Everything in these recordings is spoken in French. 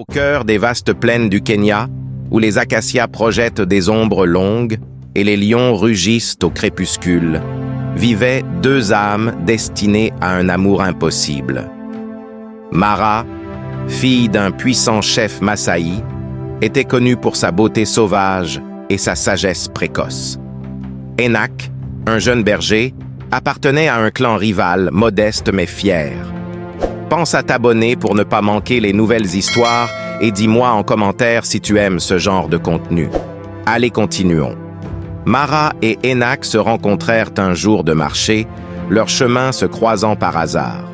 Au cœur des vastes plaines du Kenya, où les acacias projettent des ombres longues et les lions rugissent au crépuscule, vivaient deux âmes destinées à un amour impossible. Mara, fille d'un puissant chef Massaï, était connue pour sa beauté sauvage et sa sagesse précoce. Enak, un jeune berger, appartenait à un clan rival, modeste mais fier. Pense à t'abonner pour ne pas manquer les nouvelles histoires et dis-moi en commentaire si tu aimes ce genre de contenu. Allez, continuons. Mara et Enak se rencontrèrent un jour de marché, leurs chemins se croisant par hasard.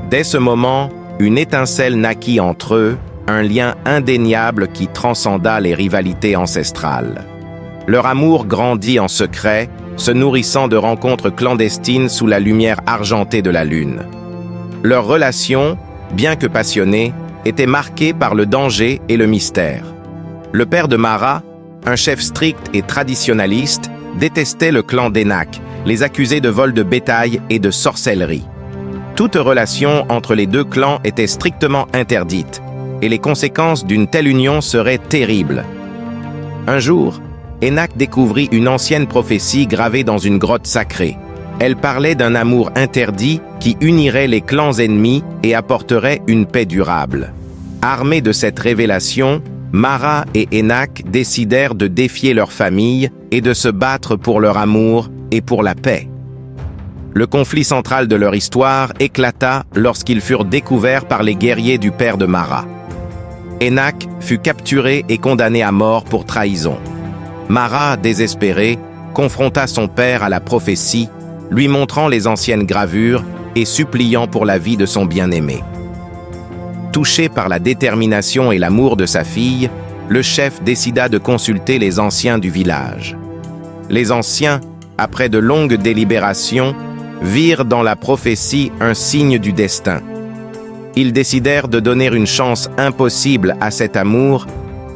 Dès ce moment, une étincelle naquit entre eux, un lien indéniable qui transcenda les rivalités ancestrales. Leur amour grandit en secret, se nourrissant de rencontres clandestines sous la lumière argentée de la lune. Leur relation, bien que passionnée, était marquée par le danger et le mystère. Le père de Mara, un chef strict et traditionnaliste, détestait le clan d'Enak, les accusait de vol de bétail et de sorcellerie. Toute relation entre les deux clans était strictement interdite, et les conséquences d'une telle union seraient terribles. Un jour, Enak découvrit une ancienne prophétie gravée dans une grotte sacrée. Elle parlait d'un amour interdit qui unirait les clans ennemis et apporterait une paix durable. Armés de cette révélation, Mara et Enak décidèrent de défier leur famille et de se battre pour leur amour et pour la paix. Le conflit central de leur histoire éclata lorsqu'ils furent découverts par les guerriers du père de Mara. Enak fut capturé et condamné à mort pour trahison. Mara, désespérée, confronta son père à la prophétie, lui montrant les anciennes gravures et suppliant pour la vie de son bien-aimé. Touché par la détermination et l'amour de sa fille, le chef décida de consulter les anciens du village. Les anciens, après de longues délibérations, virent dans la prophétie un signe du destin. Ils décidèrent de donner une chance impossible à cet amour,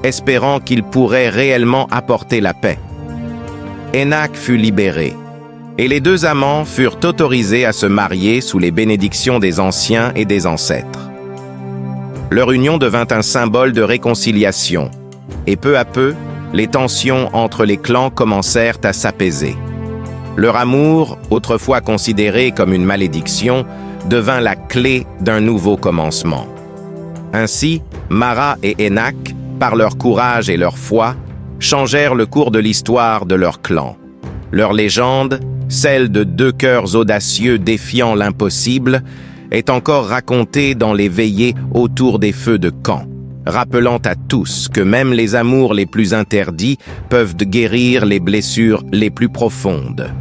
espérant qu'il pourrait réellement apporter la paix. Enak fut libéré, et les deux amants furent autorisés à se marier sous les bénédictions des anciens et des ancêtres. Leur union devint un symbole de réconciliation, et peu à peu, les tensions entre les clans commencèrent à s'apaiser. Leur amour, autrefois considéré comme une malédiction, devint la clé d'un nouveau commencement. Ainsi, Mara et Enak, par leur courage et leur foi, changèrent le cours de l'histoire de leur clan. Leur légende, celle de deux cœurs audacieux défiant l'impossible, est encore racontée dans les veillées autour des feux de camp, rappelant à tous que même les amours les plus interdits peuvent guérir les blessures les plus profondes.